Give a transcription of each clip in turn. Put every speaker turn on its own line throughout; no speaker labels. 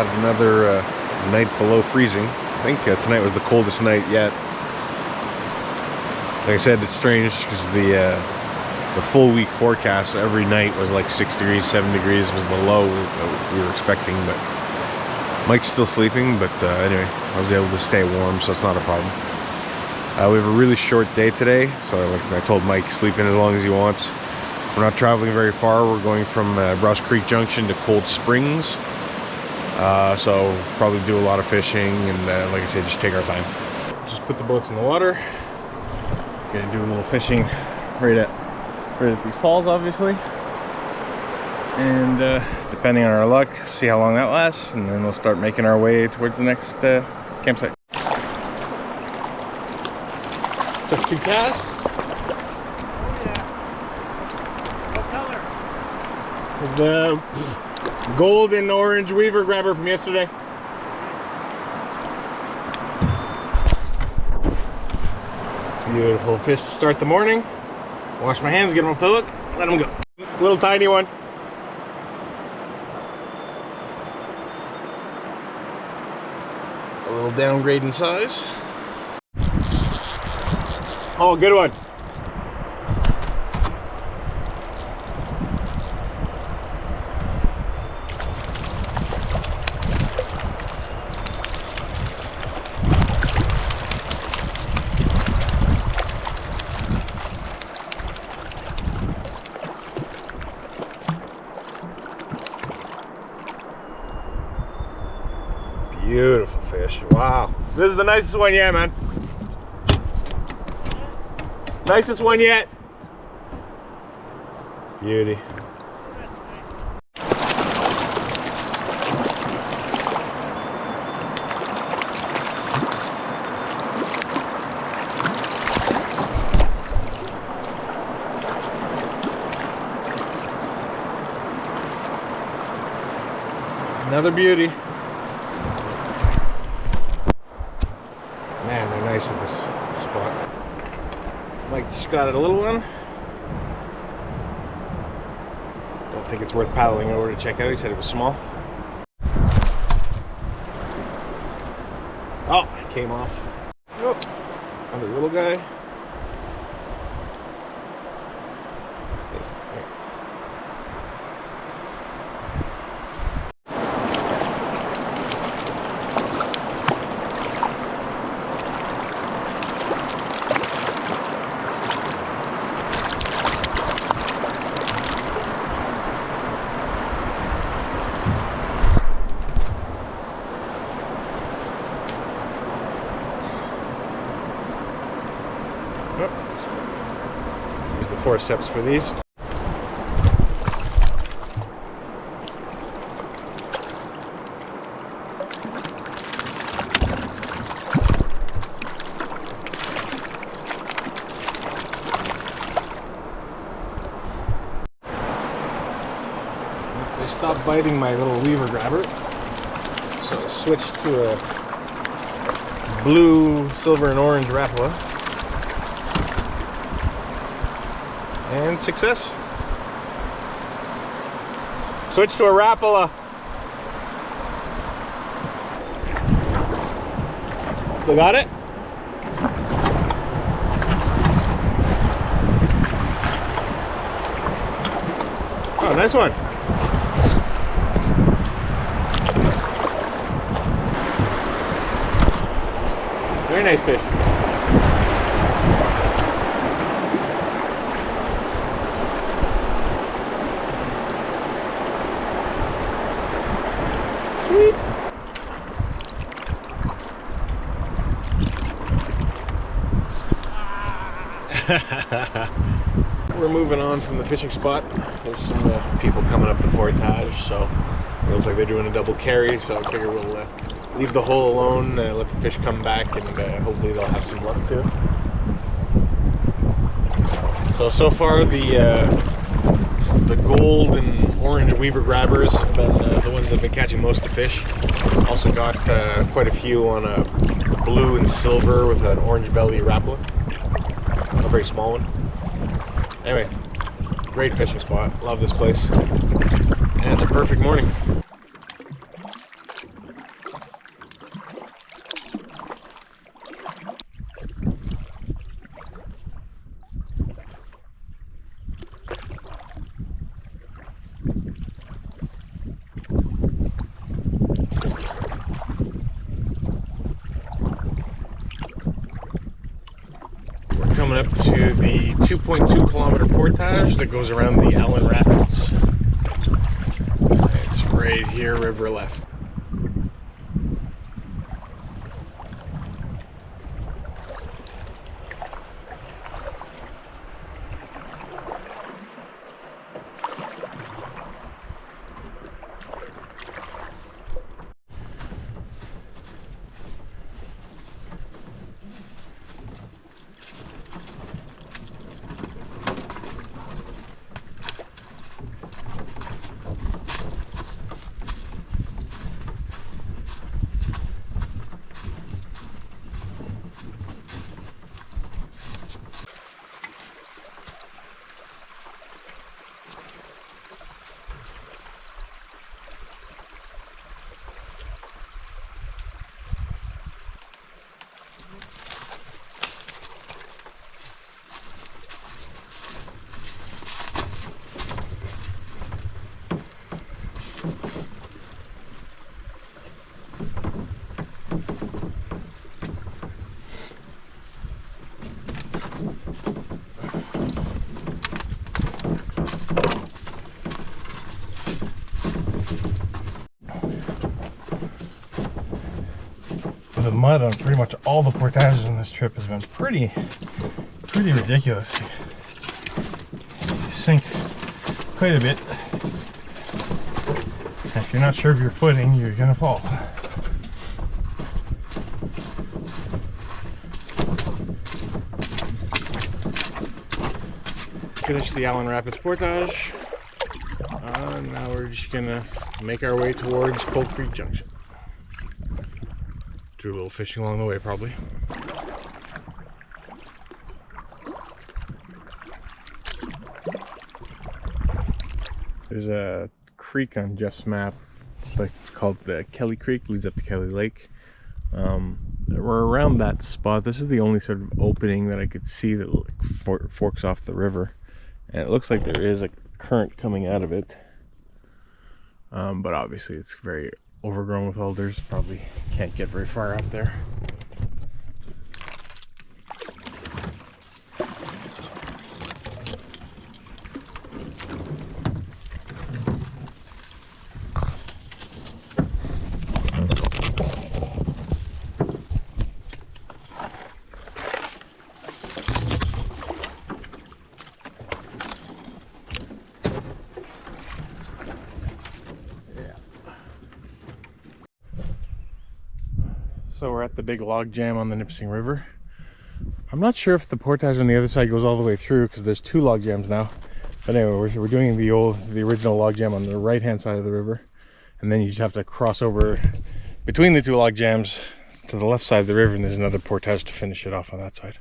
Had another night below freezing. I think tonight was the coldest night yet. Like I said, it's strange because the full week forecast every night was like 6 degrees, 7 degrees was the low we were expecting. But Mike's still sleeping, but anyway, I was able to stay warm, so it's not a problem. We have a really short day today, so like I told Mike, sleep in as long as he wants. We're not traveling very far. We're going from Browse Creek Junction to Cold Springs, so probably do a lot of fishing, and like I said, just take our time. Just put the boats in the water. Gonna do a little fishing right at these falls, obviously, and depending on our luck, see how long that lasts, and then we'll start making our way towards the next campsite. Took 2 casts.
Oh yeah. What color?
The gold and orange weaver grabber from yesterday. Beautiful fish to start the morning. Wash my hands, get them off the hook, let them go. Little tiny one. A little downgrade in size. Oh, good one. Beautiful fish. Wow. This is the nicest one yet, man. Nicest one yet. Beauty. Another beauty. Man, they're nice at this spot. Mike just got it, a little one. Don't think it's worth paddling over to check out. He said it was small. Oh, came off. Oh, another little guy. Use the forceps for these. They stopped biting my little weaver grabber, so I switched to a blue, silver, and orange Rapala. And success. Switch to a Rapala. You got it? Oh, nice one. Very nice fish. Sweet. We're moving on from the fishing spot. There's some people coming up the portage, so it looks like they're doing a double carry, so I figure we'll leave the hole alone, let the fish come back, and hopefully they'll have some luck too. So far the gold and orange weaver grabbers have been the ones that have been catching most of the fish. Also got quite a few on a blue and silver with an orange belly Rapala, a very small one. Anyway, great fishing spot. Love this place, and it's a perfect morning. coming up to the 2.2 kilometer portage that goes around the Allen Rapids. It's right here, river left. The mud on pretty much all the portages on this trip has been pretty ridiculous. You sink quite a bit. If you're not sure of your footing, you're gonna fall. Finished the Allen Rapids portage. Now we're just gonna make our way towards Cold Creek Junction. Do a little fishing along the way, probably. There's a creek on Jeff's map, like it's called the Kelly Creek, leads up to Kelly Lake. We're around that spot. This is the only sort of opening that I could see that forks off the river, and it looks like there is a current coming out of it, but obviously it's very overgrown with alders, probably can't get very far up there. So we're at the big log jam on the Nipissing River. I'm not sure if the portage on the other side goes all the way through because there's two log jams now. But anyway, we're doing the original log jam on the right hand side of the river, and then you just have to cross over between the two log jams to the left side of the river, and there's another portage to finish it off on that side.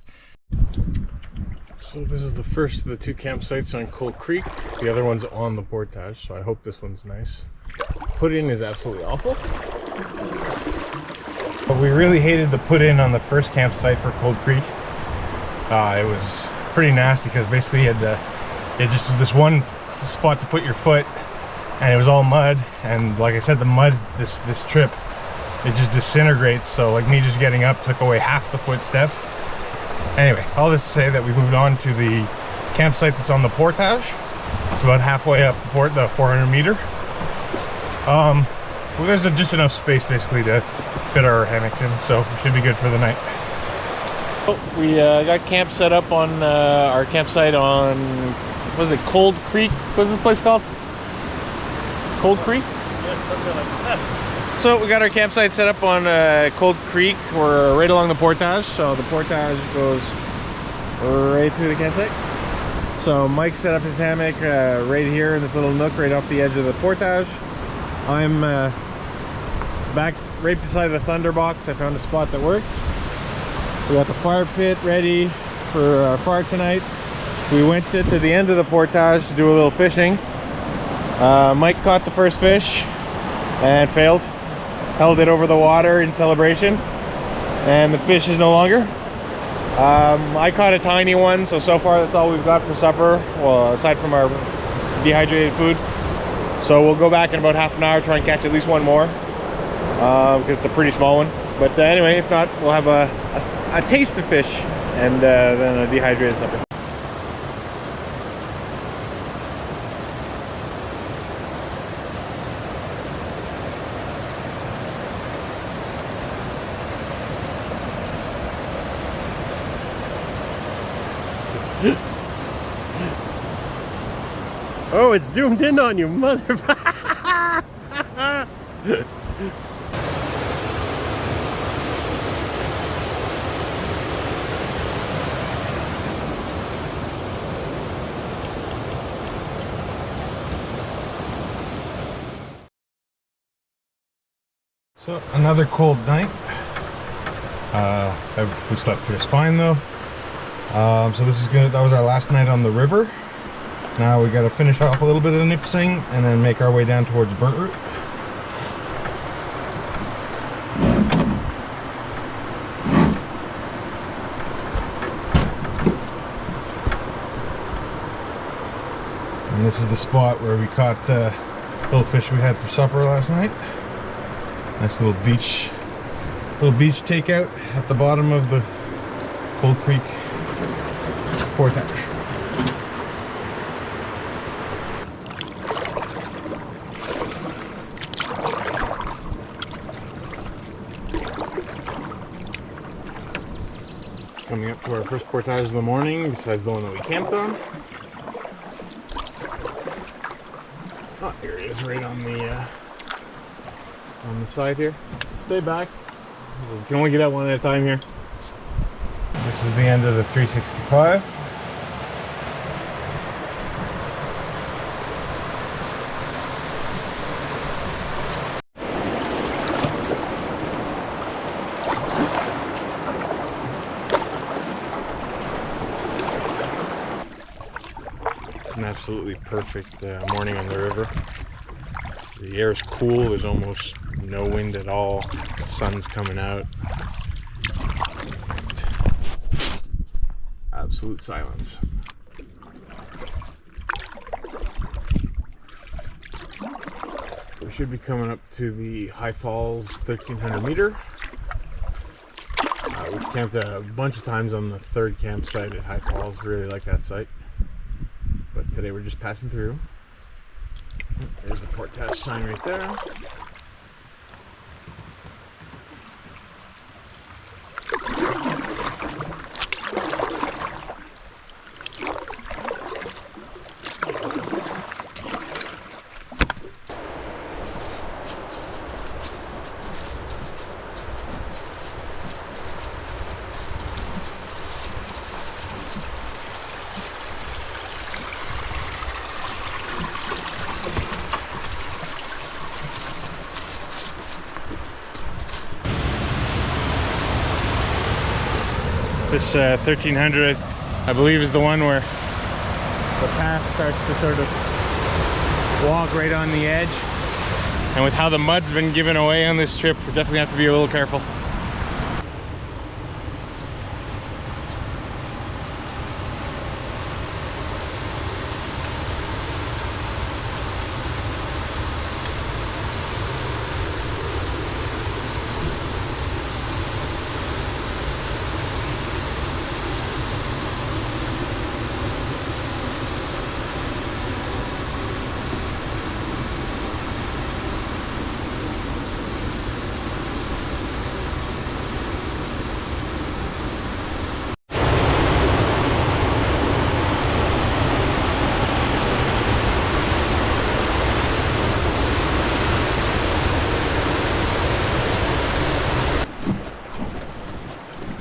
So this is the first of the two campsites on Cold Creek. The other one's on the portage, so I hope this one's nice. Put-in is absolutely awful. But we really hated the put-in on the first campsite for Cold Creek. It was pretty nasty because basically you had just this one spot to put your foot, and it was all mud. And like I said, the mud this trip, it just disintegrates. So like me just getting up took away half the footstep. Anyway, all this to say that we moved on to the campsite that's on the portage. It's about halfway up the 400 meter. Well, there's just enough space basically to fit our hammocks in, so we should be good for the night. Oh, we got camp set up on our campsite on, what was it, Cold Creek? What's this place called? Cold Creek?
Yeah, something like that.
So we got our campsite set up on Cold Creek. We're right along the portage, so the portage goes right through the campsite. So Mike set up his hammock right here in this little nook right off the edge of the portage. I'm back right beside the Thunderbox. I found a spot that works. We got the fire pit ready for our fire tonight. We went to the end of the portage to do a little fishing. Mike caught the first fish and failed. Held it over the water in celebration, and the fish is no longer. I caught a tiny one, so far that's all we've got for supper, well, aside from our dehydrated food. So we'll go back in about half an hour, try and catch at least one more, because it's a pretty small one. But anyway, if not, we'll have a taste of fish and then a dehydrated supper.
Oh, it's zoomed in on you, motherfucker!
So another cold night. We slept just fine though. So this is good. That was our last night on the river. Now we got to finish off a little bit of the Nipissing and then make our way down towards Burntroot. And this is the spot where we caught little fish we had for supper last night. Nice little beach takeout at the bottom of the Cold Creek portage. Coming up to our first portage of the morning, besides the one that we camped on. Oh, here it is, right on the side here. Stay back. We can only get out one at a time here. This is the end of the 365. It's an absolutely perfect morning on the river. The air is cool, there's almost no wind at all, the sun's coming out. Absolute silence. We should be coming up to the High Falls 1300 meter. We've camped a bunch of times on the third campsite at High Falls, really like that site. But today we're just passing through. There's the portage sign right there. This 1300, I believe, is the one where the path starts to sort of walk right on the edge. And with how the mud's been given away on this trip, we definitely have to be a little careful.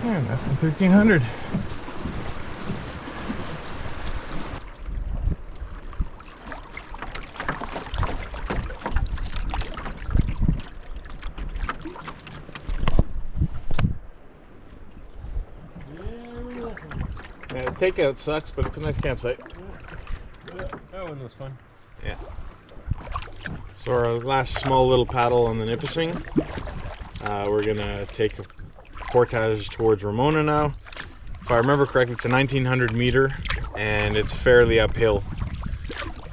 And that's the 1300. Yeah, the takeout sucks, but it's a nice campsite.
Yeah, that one was fun.
Yeah. So our last small little paddle on the Nipissing. We're gonna take a portage towards Ramona now. If I remember correctly, it's a 1900 meter and it's fairly uphill.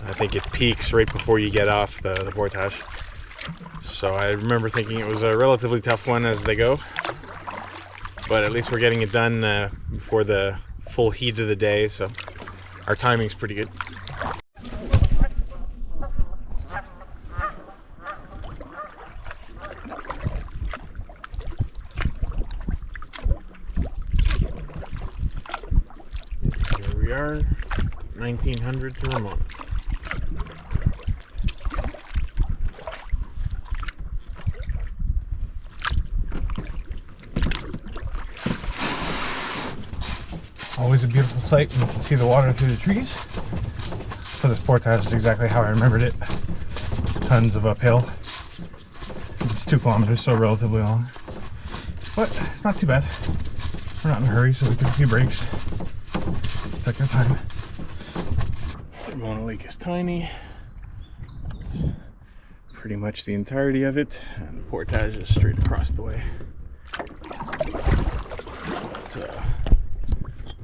I think it peaks right before you get off the portage. So I remember thinking it was a relatively tough one as they go. but at least we're getting it done before the full heat of the day, so our timing's pretty good. Here we are, 1900 to Ramona. Always a beautiful sight when you can see the water through the trees. So this portage is exactly how I remembered it. Tons of uphill. It's 2 kilometers, so relatively long. But it's not too bad. We're not in a hurry, so we took a few breaks. Took our time. Ramona Lake is tiny. It's pretty much the entirety of it. And the portage is straight across the way. It's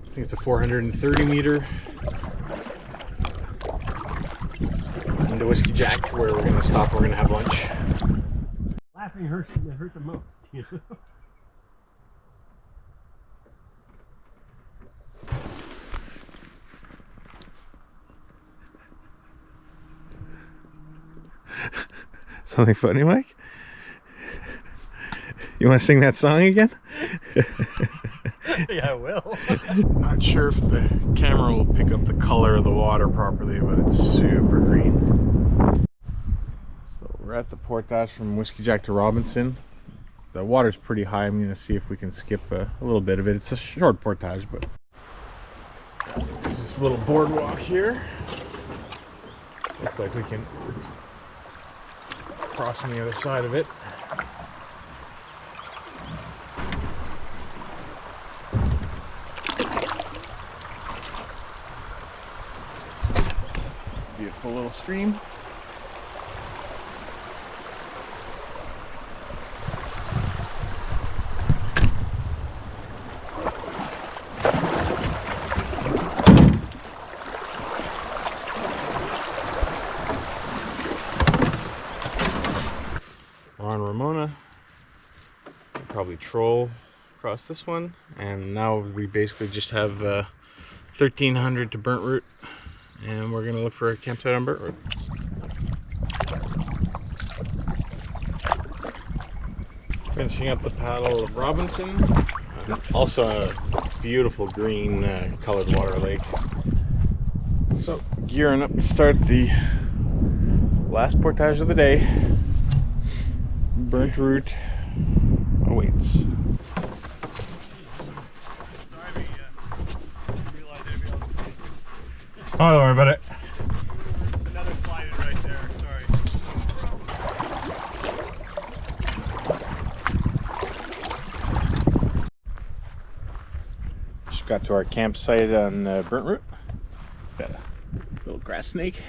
I think it's a 430 meter into Whiskey Jack, where we're going to stop. We're going to have lunch.
Laughing hurt the most, you know?
Something funny, Mike? You want to sing that song again?
Yeah, I will.
Not sure if the camera will pick up the color of the water properly, but it's super green. So we're at the portage from Whiskey Jack to Robinson. The water's pretty high. I'm going to see if we can skip a little bit of it. It's a short portage, but there's this little boardwalk here. Looks like we can cross on the other side of it. Beautiful little stream. We're on Ramona. We'll probably troll across this one, and now we basically just have 1300 to Burntroot. And we're gonna look for a campsite on Burntroot. Finishing up the paddle of Robinson. Also a beautiful green colored water lake. So gearing up to start the last portage of the day. Burntroot awaits. Oh, don't worry about it.
Another slide in right there, sorry.
Just got to our campsite on Burntroot. Got a little grass snake.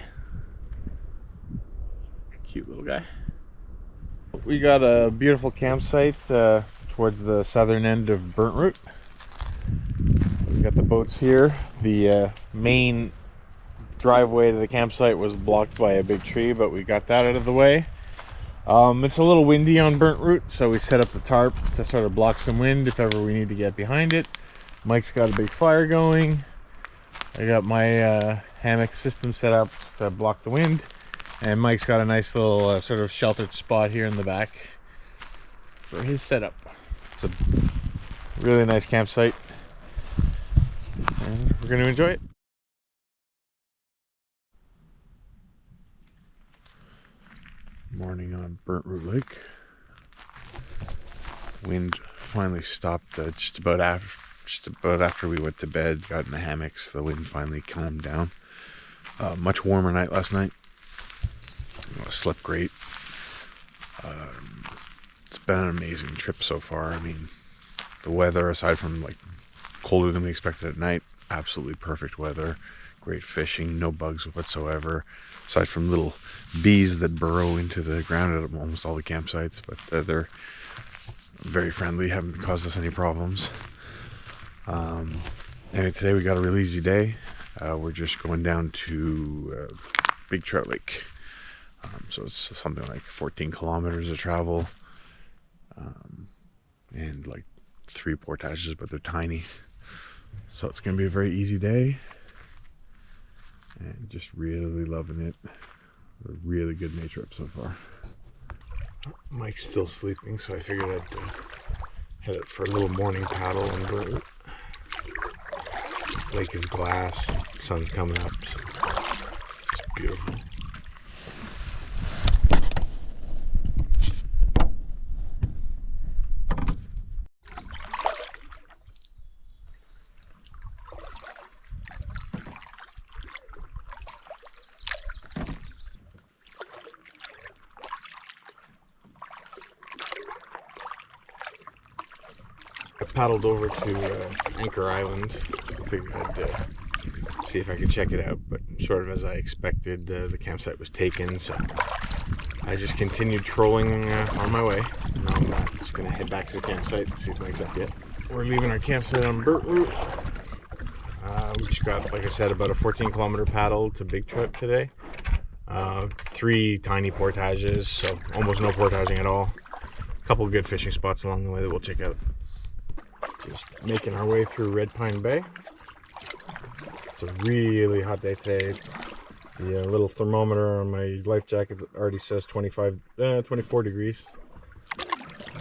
Cute little guy. We got a beautiful campsite towards the southern end of Burntroot. We got the boats here. The main driveway to the campsite was blocked by a big tree, but we got that out of the way. It's a little windy on Burntroot, so we set up the tarp to sort of block some wind if ever we need to get behind it. Mike's got a big fire going. I got my hammock system set up to block the wind, and Mike's got a nice little sort of sheltered spot here in the back for his setup. It's a really nice campsite, and we're going to enjoy it. Morning on Burntroot Lake. Wind finally stopped just about after we went to bed, got in the hammocks. The wind finally calmed down. Much warmer night last night. Slept great. It's been an amazing trip so far. I mean, the weather, aside from like colder than we expected at night, absolutely perfect weather. Great fishing, no bugs whatsoever, aside from little bees that burrow into the ground at almost all the campsites, but they're very friendly, haven't caused us any problems. Anyway, today we got a really easy day. We're just going down to Big Trout Lake. So it's something like 14 kilometers of travel, and like 3 portages, but they're tiny. So it's gonna be a very easy day. And just really loving it. A really good nature up so far. Mike's still sleeping, so I figured I'd head out for a little morning paddle on Burntroot. Lake is glass, sun's coming up, so it's beautiful. I paddled over to Anchor Island. Figured I'd see if I could check it out, but sort of as I expected, the campsite was taken, so I just continued trolling on my way. And I'm just gonna head back to the campsite and see if Mike's up yet. We're leaving our campsite on Burntroot. We just got, like I said, about a 14-kilometer paddle to Big Trout today. 3 tiny portages, so almost no portaging at all. A couple good fishing spots along the way that we'll check out. Just making our way through Red Pine Bay. It's a really hot day today. The little thermometer on my life jacket already says 24 degrees.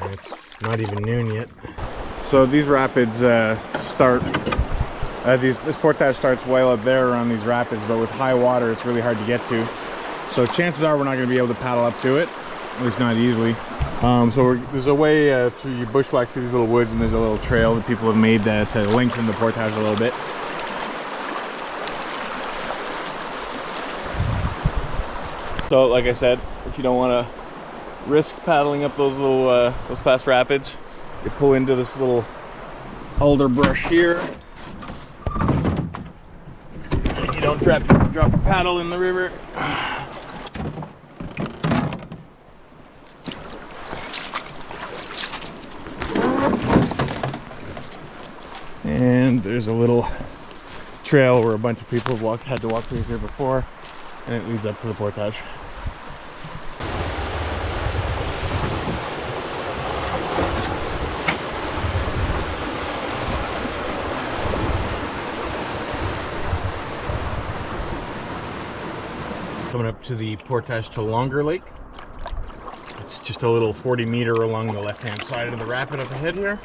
And it's not even noon yet. So these rapids start, this portage starts way up there around these rapids, but with high water it's really hard to get to. So chances are we're not going to be able to paddle up to it, at least not easily. There's a way through, you bushwhack through these little woods, and there's a little trail that people have made to lengthen the portage a little bit. So like I said, if you don't want to risk paddling up those little those fast rapids, you pull into this little alder brush here. And you don't drop a paddle in the river. And there's a little trail where a bunch of people have had to walk through here before, and it leads up to the portage. Coming up to the portage to Longer Lake. It's just a little 40-meter along the left-hand side of the rapid up ahead here.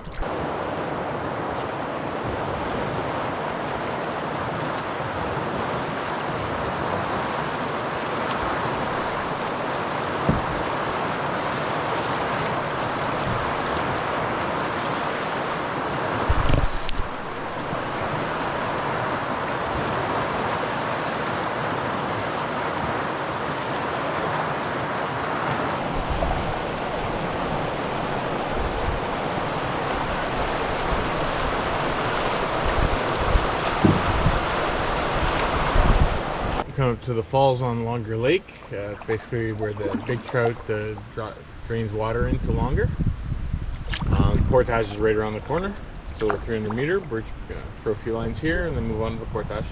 Come up to the falls on Longer Lake. It's basically where the Big Trout drains water into Longer. The portage is right around the corner. It's over 300 meter. We're gonna throw a few lines here and then move on to the portage.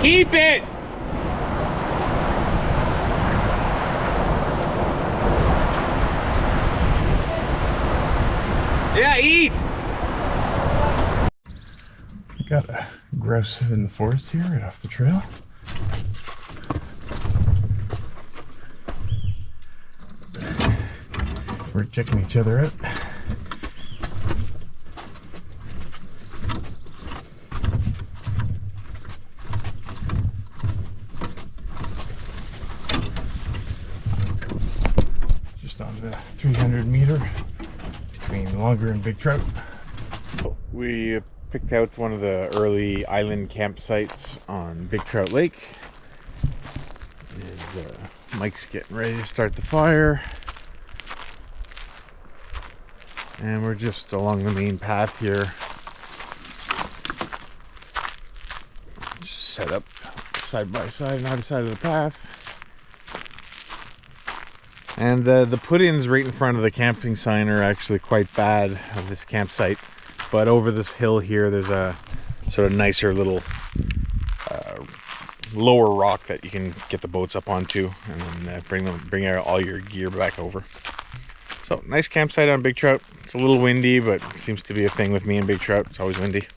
Keep it! Yeah, eat! Got a grouse in the forest here, right off the trail. We're checking each other out. On the 300 meter between Longer and Big Trout. We picked out one of the early island campsites on Big Trout Lake. And Mike's getting ready to start the fire. And we're just along the main path here. Just set up side by side on either side of the path. And the put-ins right in front of the camping sign are actually quite bad of this campsite. But over this hill here, there's a sort of nicer little lower rock that you can get the boats up onto, and then bring all your gear back over. So nice campsite on Big Trout. It's a little windy, but it seems to be a thing with me and Big Trout. It's always windy.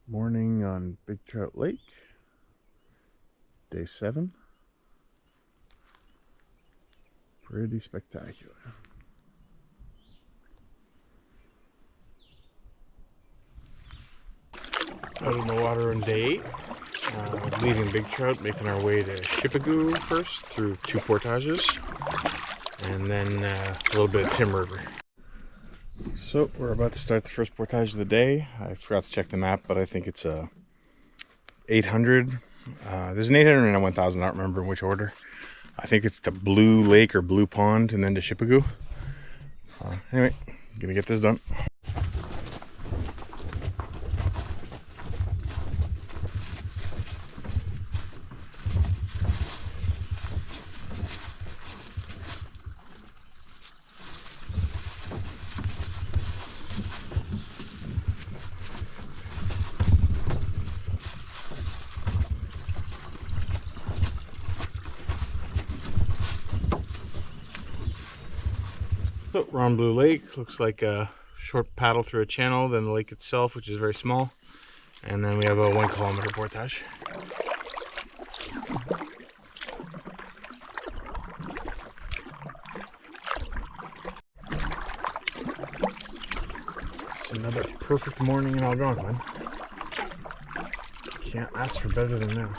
Morning on Big Trout Lake, day 7. Pretty spectacular. Out in the water on day 8, leaving Big Trout, making our way to Shippagoo first through 2 portages, and then a little bit of Tim River. So we're about to start the first portage of the day. I forgot to check the map, but I think it's a 800. There's an 800 and a 1000. I don't remember in which order. I think it's to Blue Lake or Blue Pond and then to Shippagoo. Anyway, I'm gonna get this done. So we're on Blue Lake. Looks like a short paddle through a channel, then the lake itself, which is very small, and then we have a 1 kilometer portage. It's another perfect morning in Algonquin. Can't ask for better than this.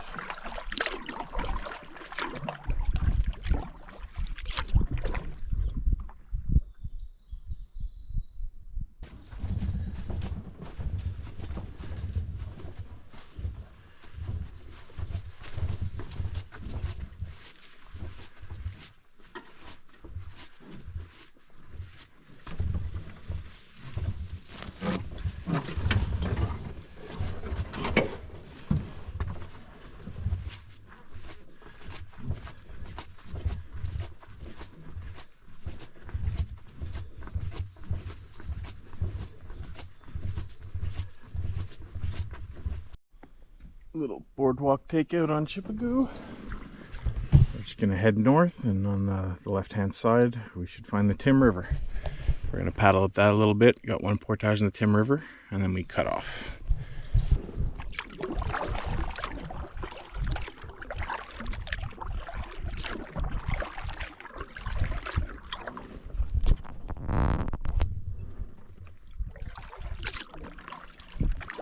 Little boardwalk takeout on Shippagoo. We're just gonna head north, and on the left hand side we should find the Tim River. We're gonna paddle up that a little bit. Got 1 portage in the Tim River, and then we cut off.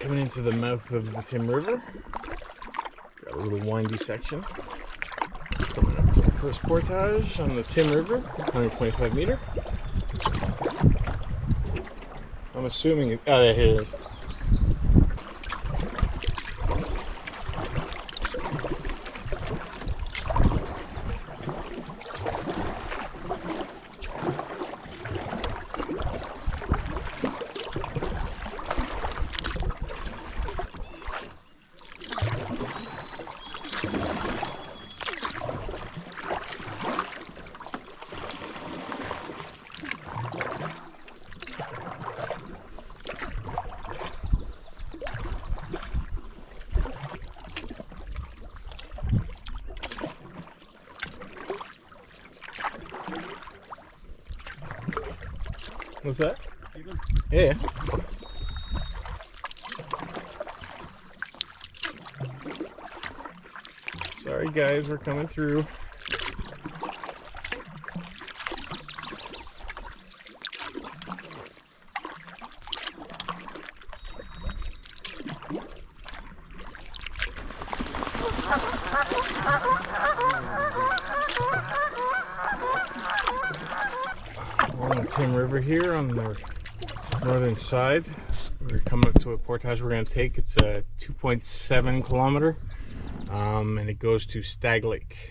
Coming into the mouth of the Tim River. Got a little windy section. Coming up to the first portage on the Tim River, 125 meter. I'm assuming it, oh, there it is. What's that? Yeah. Sorry guys, we're coming through.
Along the Tim River here on the northern side. We're coming up to a portage we're going to take. It's a 2.7 kilometer and it goes to Stag Lake.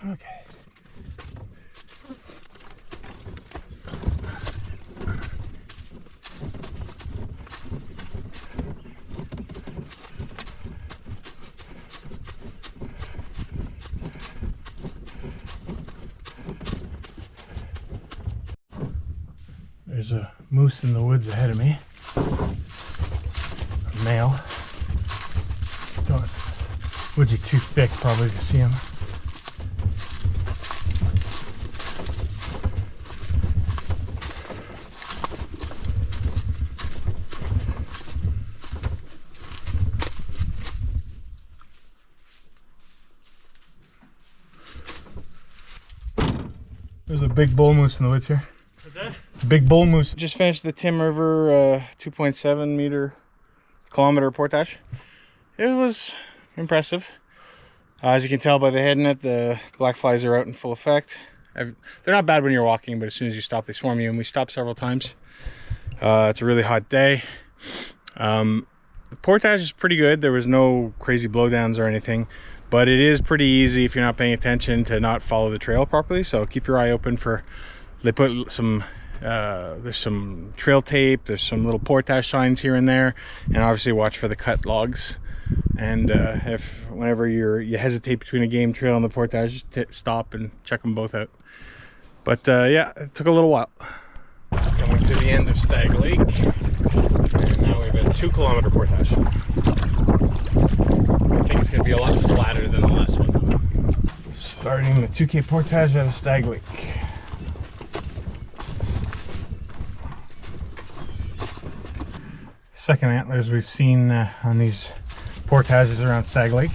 Okay. There's a moose in the woods ahead of me. A male. Woods are too thick probably to see him. There's a big bull moose in the woods here.
What's that?
Big bull moose. Just finished the Tim River 2.7 kilometer portage. It was impressive. As you can tell by the head net, the black flies are out in full effect. They're not bad when you're walking, but as soon as you stop, they swarm you, and we stopped several times. It's a really hot day. The portage is pretty good. There was no crazy blowdowns or anything. But it is pretty easy if you're not paying attention to not follow the trail properly. So keep your eye open for, they put some, there's some trail tape, there's some little portage signs here and there, and obviously watch for the cut logs. And whenever you hesitate between a game trail and the portage, stop and check them both out. But yeah, it took a little while. Coming to the end of Stag Lake, and now we have a 2 kilometer portage. I think it's going to be a lot flatter than the last one. Starting the 2K portage out of Stag Lake. Second antlers we've seen on these portages around Stag Lake.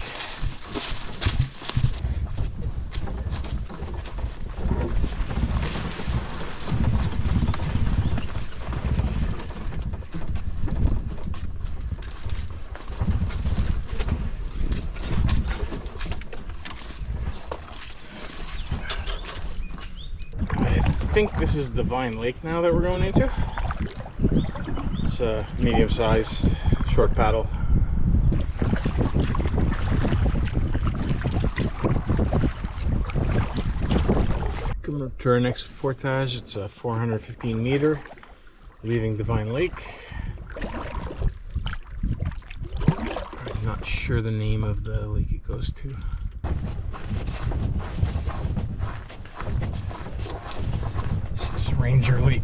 I think this is Divine Lake now that we're going into. It's a medium-sized short paddle. Coming up to our next portage, it's a 415 meter, leaving Divine Lake. I'm not sure the name of the lake it goes to. Ranger Lake.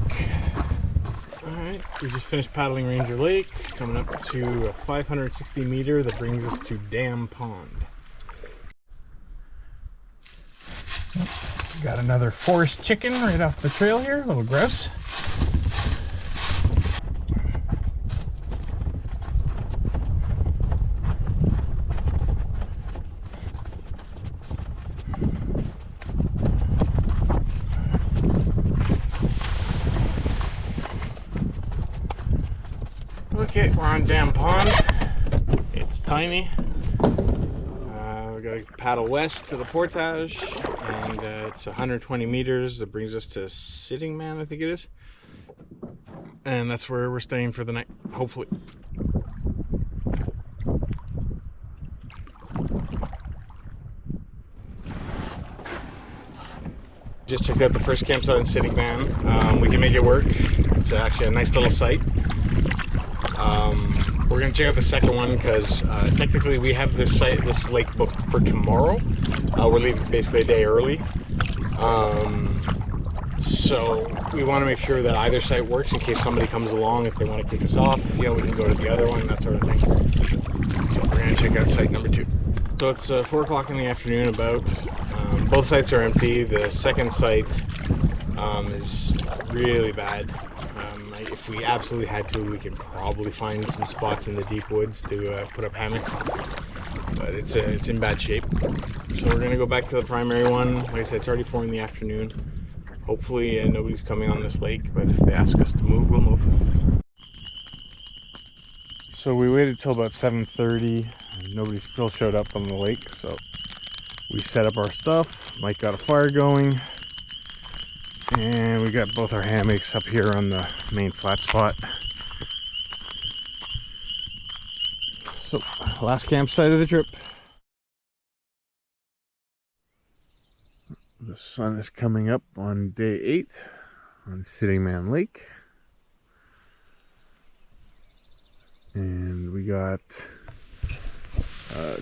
Alright, we just finished paddling Ranger Lake, coming up to a 560 meter that brings us to Dam Pond. Got another forest chicken right off the trail here, a little grouse. Okay, we're on Dam Pond. It's tiny. We gotta paddle west to the portage, and it's 120 meters. That brings us to Sittingman, I think it is. And that's where we're staying for the night, hopefully. Just checked out the first campsite in Sittingman. We can make it work. It's actually a nice little site. We're gonna check out the second one because technically we have this lake booked for tomorrow. We're leaving basically a day early. So we want to make sure that either site works in case somebody comes along. If they want to kick us off, you know, we can go to the other one, that sort of thing. So we're gonna check out site number 2. So it's 4 o'clock in the afternoon about. Both sites are empty. The second site is really bad. If we absolutely had to, we could probably find some spots in the deep woods to put up hammocks, but it's in bad shape. So we're gonna go back to the primary one. Like I said, it's already 4 in the afternoon. Hopefully nobody's coming on this lake, but if they ask us to move, we'll move. So we waited till about 7:30 and nobody still showed up on the lake, so we set up our stuff. Mike got a fire going, and we got both our hammocks up here on the main flat spot. So, last campsite of the trip. The sun is coming up on day 8 on Sittingman Lake. And we got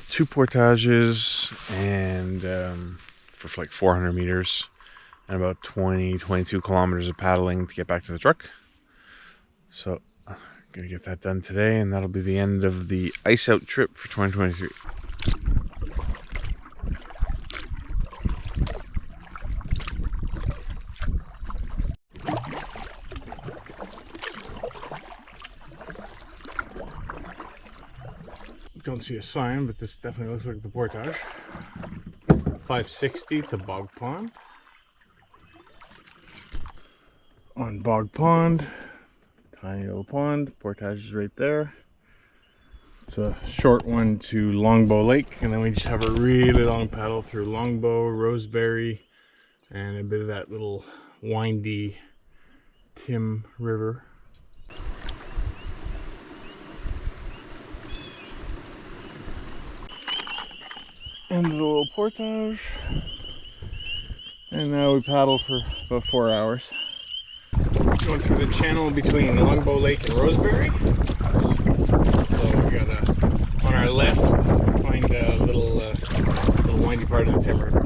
2 portages and for like 400 meters and about 22 kilometers of paddling to get back to the truck. So I'm gonna get that done today, and that'll be the end of the ice out trip for 2023. Don't see a sign, but this definitely looks like the portage. 560 to Bog Pond. On Bog Pond, tiny little pond, portage is right there. It's a short one to Longbow Lake, and then we just have a really long paddle through Longbow, Roseberry, and a bit of that little windy Tim River. End of the little portage, and now we paddle for about 4 hours. Going through the channel between Longbow Lake and Roseberry. So we got on our left, find a little windy part of the Tim River.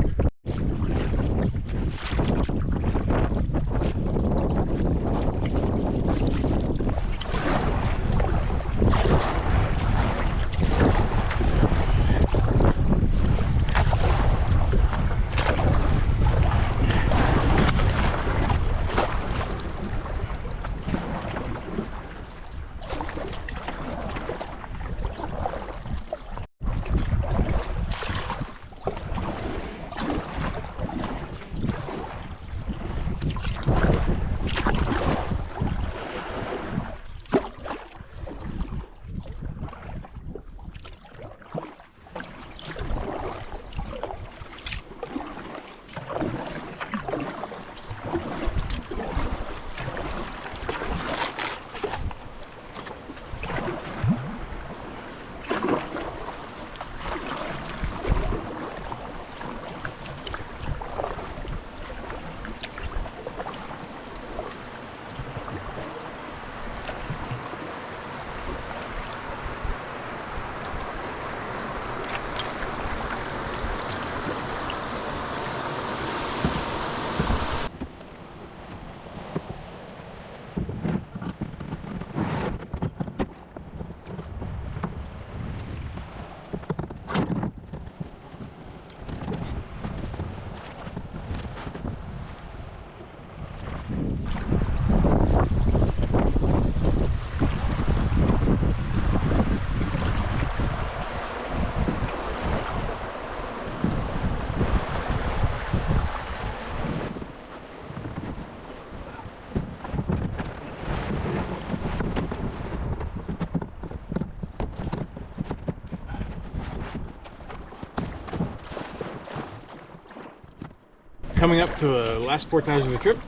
Coming up to the last portage of the trip.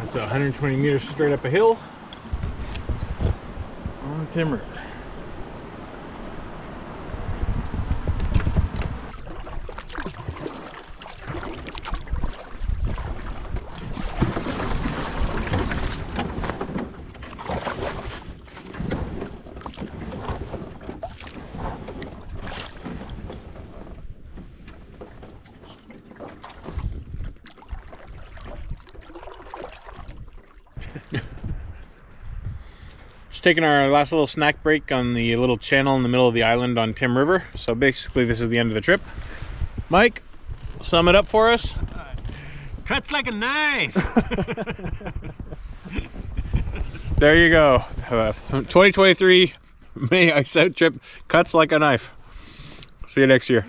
It's 120 meters straight up a hill on the Tim River. Just taking our last little snack break on the little channel in the middle of the island on Tim River. So basically this is the end of the trip. Mike, sum it up for us.
Cuts like a knife.
there you go. 2023 May Ice Out trip cuts like a knife. See you next year.